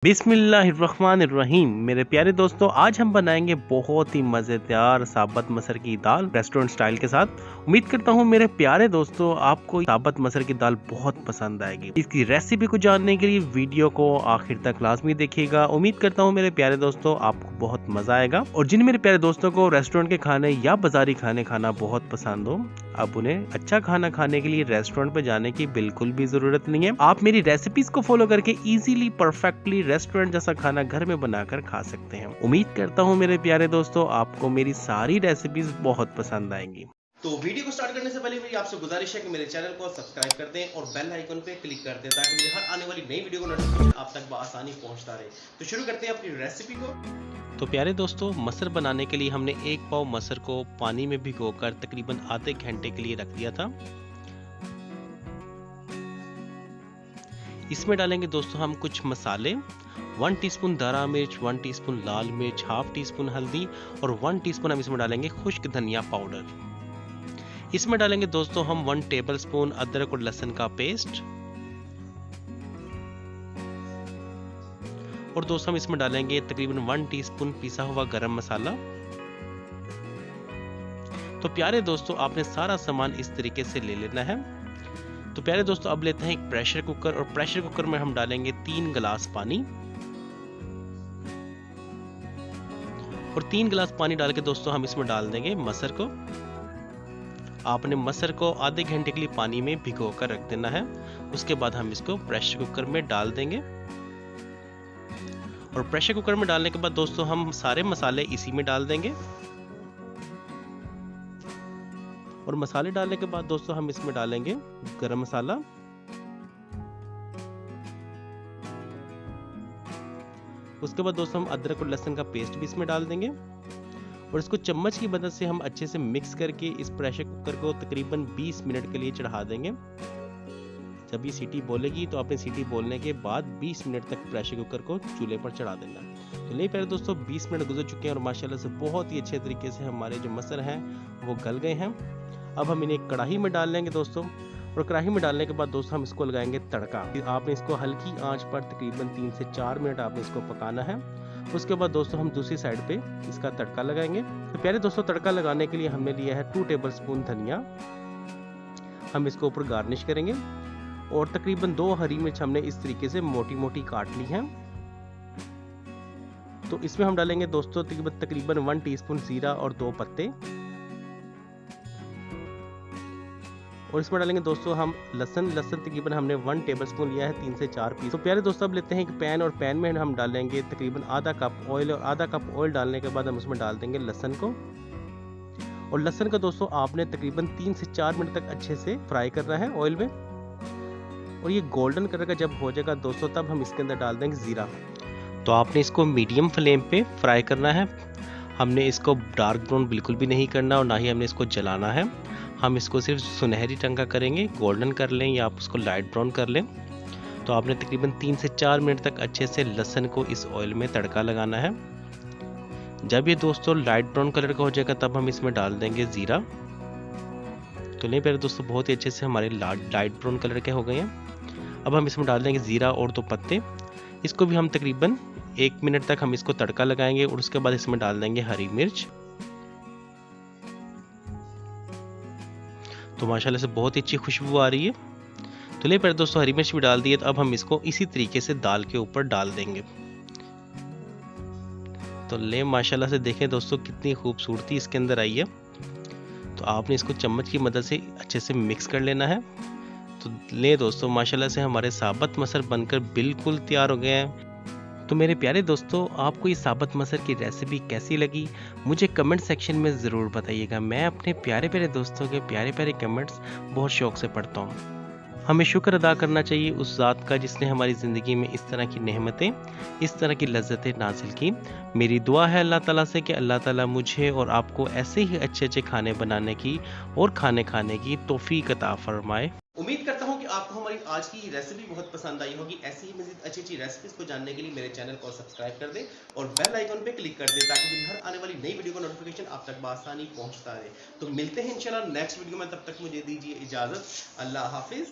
बिस्मिल्लाहिर्रहमानिर्रहीम। मेरे प्यारे दोस्तों, आज हम बनाएंगे बहुत ही मज़ेदार साबत मसर की दाल रेस्टोरेंट स्टाइल के साथ। उम्मीद करता हूँ मेरे प्यारे दोस्तों आपको साबत मसर की दाल बहुत पसंद आएगी। इसकी रेसिपी को जानने के लिए वीडियो को आखिर तक लाजमी देखिएगा। उम्मीद करता हूँ मेरे प्यारे दोस्तों आपको बहुत मजा आएगा। और जिन मेरे प्यारे दोस्तों को रेस्टोरेंट के खाने या बाजारी खाने खाना बहुत पसंद हो, अब उन्हें अच्छा खाना खाने के लिए रेस्टोरेंट पे जाने की बिल्कुल भी जरूरत नहीं है। आप मेरी रेसिपीज को फॉलो करके इजीली परफेक्टली रेस्टोरेंट जैसा खाना घर में बनाकर खा सकते हैं। उम्मीद करता हूँ मेरे प्यारे दोस्तों आपको मेरी सारी रेसिपीज बहुत पसंद आएंगी। तो वीडियो को स्टार्ट करने से पहले मेरी आपसे गुजारिश है कि मेरे चैनल को सब्सक्राइब कर दें और बेल आइकन पे क्लिक कर दें ताकि मेरी हर आने वाली नई वीडियो का नोटिफिकेशन आप तक बआसानी पहुंचता रहे। तो शुरू करते हैं अपनी रेसिपी को। तो प्यारे दोस्तों, मसर बनाने के लिए हमने 1 पाव मसर को पानी में भिगोकर तकरीबन आधे घंटे के लिए रख दिया था। इसमें डालेंगे दोस्तों हम कुछ मसाले, 1 टीस्पून दारा मिर्च, 1 टीस्पून लाल मिर्च, हाफ टीस्पून हल्दी और 1 टीस्पून हम इसमें डालेंगे खुश्क धनिया पाउडर। इसमें डालेंगे दोस्तों हम 1 टेबलस्पून अदरक और लहसुन का पेस्ट और दोस्तों हम इसमें डालेंगे तकरीबन 1 टीस्पून पिसा हुआ गरम मसाला। तो प्यारे दोस्तों, आपने सारा सामान इस तरीके से ले लेना है। तो प्यारे दोस्तों, अब लेते हैं एक प्रेशर कुकर और प्रेशर कुकर में हम डालेंगे 3 गिलास पानी और 3 गिलास पानी डाल के दोस्तों हम इसमें डाल देंगे मसर को। आपने मसर को आधे घंटे के लिए पानी में भिगो कर रख देना है। उसके बाद हम इसको प्रेशर कुकर में डाल देंगे और प्रेशर कुकर में डालने के बाद दोस्तों हम सारे मसाले इसी में डाल देंगे और मसाले डालने के बाद दोस्तों हम इसमें डालेंगे गरम मसाला, उसके बाद दोस्तों हम अदरक और लहसुन का पेस्ट भी इसमें डाल देंगे और इसको चम्मच की मदद से हम अच्छे से मिक्स करके इस प्रेशर कुकर को तकरीबन 20 मिनट के लिए चढ़ा देंगे। जब ये सीटी बोलेगी तो आपने सीटी बोलने के बाद 20 मिनट तक प्रेशर कुकर को चूल्हे पर चढ़ा देना। तो नहीं प्यारे दोस्तों, 20 मिनट गुजर चुके हैं और माशाल्लाह से बहुत ही अच्छे तरीके से हमारे जो मसर हैं वो गल गए हैं। अब हम इन्हें कढ़ाई में डाल लेंगे दोस्तों और कढ़ाई में डालने के बाद दोस्तों हम इसको लगाएंगे तड़का। आपने इसको हल्की आंच पर तकरीबन 3 से 4 मिनट आपने इसको पकाना है। उसके बाद दोस्तों हम दूसरी साइड पे इसका तड़का लगाएंगे। तो प्यारे दोस्तों, तड़का लगाने के लिए हमने लिया है 2 टेबलस्पून धनिया। हम इसको ऊपर गार्निश करेंगे और तकरीबन 2 हरी मिर्च हमने इस तरीके से मोटी मोटी काट ली हैं। तो इसमें हम डालेंगे दोस्तों तकरीबन 1 टीस्पून जीरा और 2 पत्ते और इसमें डालेंगे दोस्तों हम लहसुन तकरीबन हमने 1 टेबलस्पून लिया है, 3 से 4 पीस। तो प्यारे दोस्तों, अब लेते हैं एक पैन और पैन में हम डालेंगे तकरीबन आधा कप ऑयल और आधा कप ऑयल डालने के बाद हम उसमें डाल देंगे लहसुन को और लहसुन का दोस्तों आपने तकरीबन 3 से 4 मिनट तक अच्छे से फ्राई करना है ऑयल में और ये गोल्डन कलर का जब हो जाएगा दोस्तों तब हम इसके अंदर डाल देंगे जीरा। तो आपने इसको मीडियम फ्लेम पे फ्राई करना है। हमने इसको डार्क ब्राउन बिल्कुल भी नहीं करना और ना ही हमने इसको जलाना है। हम इसको सिर्फ सुनहरी रंग का करेंगे, गोल्डन कर लें या आप उसको लाइट ब्राउन कर लें। तो आपने तकरीबन 3 से 4 मिनट तक अच्छे से लहसुन को इस ऑयल में तड़का लगाना है। जब ये दोस्तों लाइट ब्राउन कलर का हो जाएगा तब हम इसमें डाल देंगे जीरा। तो नहीं प्यारे दोस्तों, बहुत ही अच्छे से हमारे लाइट ब्राउन कलर के हो गए हैं। अब हम इसमें डाल देंगे जीरा और 2 पत्ते। इसको भी हम तकरीबन 1 मिनट तक हम इसको तड़का लगाएंगे और उसके बाद इसमें डाल देंगे हरी मिर्च। तो माशाल्लाह से बहुत ही अच्छी खुशबू आ रही है। तो ले प्यारे दोस्तों, हरी मिर्च भी डाल दी है। तो अब हम इसको इसी तरीके से दाल के ऊपर डाल देंगे। तो ले माशाल्लाह से देखें दोस्तों कितनी खूबसूरती इसके अंदर आई है। तो आपने इसको चम्मच की मदद से अच्छे से मिक्स कर लेना है। तो ले दोस्तों, माशाल्लाह से हमारे साबत मसर बनकर बिल्कुल तैयार हो गए हैं। तो मेरे प्यारे दोस्तों, आपको ये साबत मसर की रेसिपी कैसी लगी मुझे कमेंट सेक्शन में ज़रूर बताइएगा। मैं अपने प्यारे प्यारे दोस्तों के प्यारे प्यारे कमेंट्स बहुत शौक़ से पढ़ता हूँ। हमें शुक्र अदा करना चाहिए उस ज़ात का जिसने हमारी ज़िंदगी में इस तरह की नेमतें, इस तरह की लज्जतें नाजिल की। मेरी दुआ है अल्लाह ताला से कि अल्लाह ताला मुझे और आपको ऐसे ही अच्छे अच्छे खाने बनाने की और खाने की तौफीक अता फरमाए। उम्मीद करता हूँ कि आपको हमारी आज की रेसिपी बहुत पसंद आई होगी। ऐसी ही मज़ीद अच्छी अच्छी रेसिपीज को जानने के लिए मेरे चैनल को सब्सक्राइब कर दें और बेल आइकन पे क्लिक कर दें ताकि मेरी हर आने वाली नई वीडियो का नोटिफिकेशन आप तक बआसानी पहुंचता रहे। तो मिलते हैं इंशाल्लाह नेक्स्ट वीडियो में, तब तक मुझे दीजिए इजाज़त। अल्लाह हाफिज़।